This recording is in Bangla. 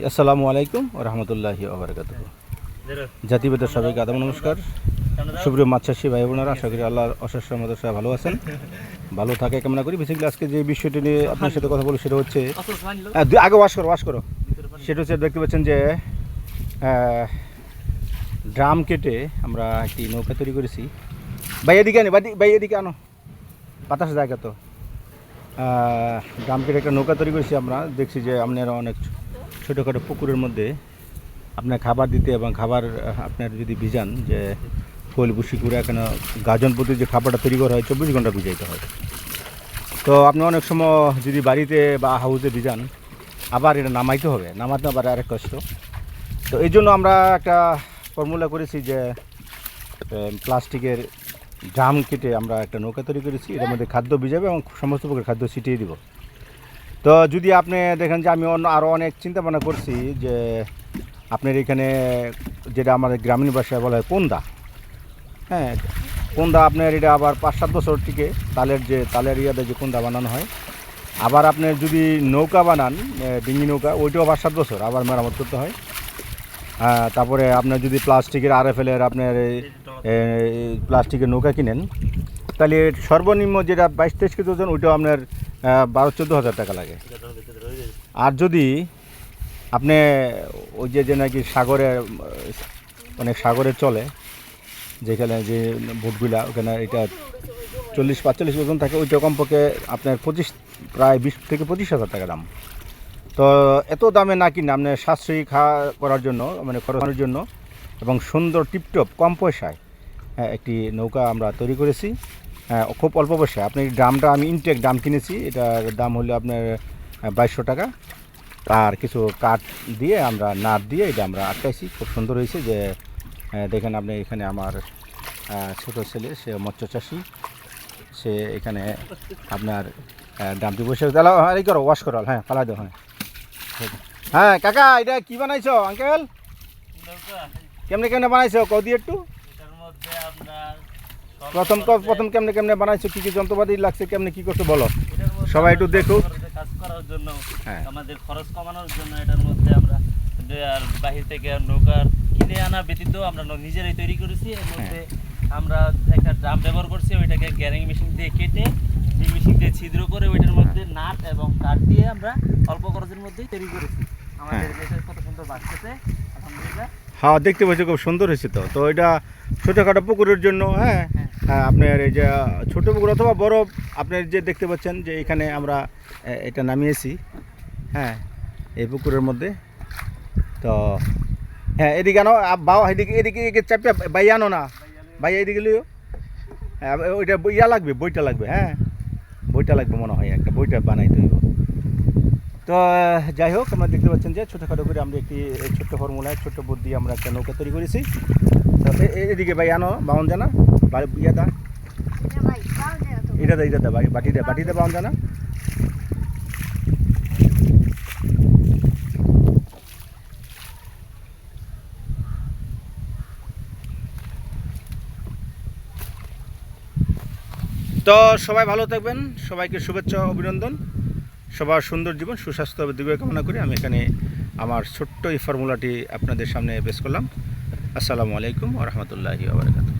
আসসালামু আলাইকুম ওয়া রাহমাতুল্লাহি ওয়া বারাকাতুহু। জাতিভেদের সবাইকে আদাব নমস্কার। সুপ্রিয় মাছ চাষি ভাই বোনেরা, আশা করি আল্লাহর অশেষ রহমতে সবাই ভালো আছেন, ভালো থাকে কামনা করি। বেসিক্যালি আজকে যে বিষয়টি নিয়ে আপনার সাথে কথা বলি সেটা হচ্ছে আগে ওয়াশ করো। সেটা হচ্ছে দেখতে পাচ্ছেন যে ড্রাম কেটে আমরা একটি নৌকা তৈরি করেছি। ভাই এদিকে আনো, বাতাস জায়গা তো। ড্রাম কেটে একটা নৌকা তৈরি করেছি আমরা। দেখছি যে আপনারা অনেক ছোটোখাটো পুকুরের মধ্যে আপনার খাবার দিতে এবং খাবার আপনার যদি ভিজান যে ফুল বুসি করে এখানে গাজন প্রতি যে খাবারটা তৈরি করা হয় 24 ঘন্টা ভিজাইতে হয়। তো আপনি অনেক সময় যদি বাড়িতে বা হাউসে ভিজান আবার এটা নামাইতে হবে, নামাতে আবার আরেক কষ্ট। তো এই জন্য আমরা একটা ফর্মুলা করেছি যে প্লাস্টিকের ড্রাম কেটে আমরা একটা নৌকা তৈরি করেছি। এর মধ্যে খাদ্য ভিজাবে এবং সমস্ত প্রকার খাদ্য ছিটিয়ে দিব। তো যদি আপনি দেখেন যে আমি আরও অনেক চিন্তা ভাবনা করছি যে আপনার এখানে যেটা আমাদের গ্রামীণ ভাষায় বলা হয় কোন্দা, হ্যাঁ কোন্দা, আপনার এটা আবার 5-7 বছর টিকে তালের ইয়াতে যে কোন্দা বানানো হয়। আবার আপনার যদি নৌকা বানান, ডিঙি নৌকা, ওইটাও 5-7 বছর আবার মেরামত করতে হয়। তারপরে আপনার যদি প্লাস্টিকের RFL-এর আপনার প্লাস্টিকের নৌকা কিনেন তাহলে সর্বনিম্ন যেটা 22-23 কেজি ওজন, ওইটাও আপনার 12-14 হাজার টাকা লাগে। আর যদি আপনি ওই যে নাকি সাগরে চলে, যেখানে যে বোটগুলা ওখানে এটা 40-45 ওজন থাকে, ওইটা কমপক্ষে আপনার প্রায় 20 থেকে 25 হাজার টাকা দাম। তো এত দামে না কিনে আপনি সাশ্রয়ী করার জন্য, মানে খরচের জন্য এবং সুন্দর টিপটপ কম পয়সায় একটি নৌকা আমরা তৈরি করেছি। খুব অল্প পয়সায়। আপনি ড্রামটা আমি ইনটেক ড্রাম কিনেছি, এটার দাম হলো আপনার 2200 টাকা। আর কিছু কাঠ দিয়ে আমরা নাট দিয়ে এটা আমরা আটকাইছি। খুব সুন্দর হয়েছে। যে দেখেন আপনি এখানে আমার ছোট ছেলে, সে মৎস্য চাষি, সে এখানে আপনার ড্রামটি বসে এই করো, ওয়াশ করো, হ্যাঁ পালা দাও। হ্যাঁ কাকা, এটা কি বানাইছো আঙ্কেল? কেমনে বানাইছো কদি একটু? প্রথম কেমনে বানাইছো, কি যন্ত্রপাতি লাগছে, কেমনে কি করছো বলো, সবাই একটু দেখুক। কাজ করার জন্য আমাদের খরচ কমানোর জন্য এটার মধ্যে আমরা আর বাহির থেকে নৌকা কিনে আনা ব্যতীত আমরা নিজেরাই তৈরি করেছি। এর মধ্যে আমরা একটা ড্রাম ব্যবহার করছি, ওইটাকে গ্যারিং মেশিন দিয়ে কেটে, যে মেশিন দিয়ে ছিদ্র করে ওইটার মধ্যে নাট এবং কাঠ দিয়ে আমরা অল্প খরচের মধ্যেই তৈরি করেছি। আমাদের দেশে কত সুন্দর বাড়তেছে আলহামদুলিল্লাহ। হ্যাঁ দেখতে পাচ্ছি খুব সুন্দর হয়েছে। তো এটা ছোটোখাটো পুকুরের জন্য। হ্যাঁ আপনার এই যে ছোটো পুকুর অথবা বড়, আপনার যে দেখতে পাচ্ছেন যে এখানে আমরা এটা নামিয়েছি, হ্যাঁ এই পুকুরের মধ্যে। তো হ্যাঁ এদিকে আনো, বাবা এদিকে চাপিয়া ভাই আনো না, ভাই এদিকে লিও। হ্যাঁ ওইটা বইটা লাগবে, হ্যাঁ বইটা লাগবে মনে হয়, একটা বইটা বানাইতে হইব। তো যাই হোক, আমরা দেখতে পাচ্ছেন যে ছোটোখাটো করে আমরা একটি ছোট্ট ফর্মুলায় ছোট্ট বুদ্ধি আমরা একটা নৌকা তৈরি করেছি। তো এদিকে ভাই আনো, বাউন জানা ইয়া দা, এটা দা ভাই, বাটিতে বাউন জানা। তো সবাই ভালো থাকবেন, সবাইকে শুভেচ্ছা অভিনন্দন, সবার সুন্দর জীবন সুস্বাস্থ্য দীর্ঘ কামনা করি আমি এখানে আমার ছোট্ট এই ফর্মুলাটি আপনাদের সামনে পেশ করলাম। আসসালামু আলাইকুম ওয়া রাহমাতুল্লাহি ওয়া বারাকাতুহু।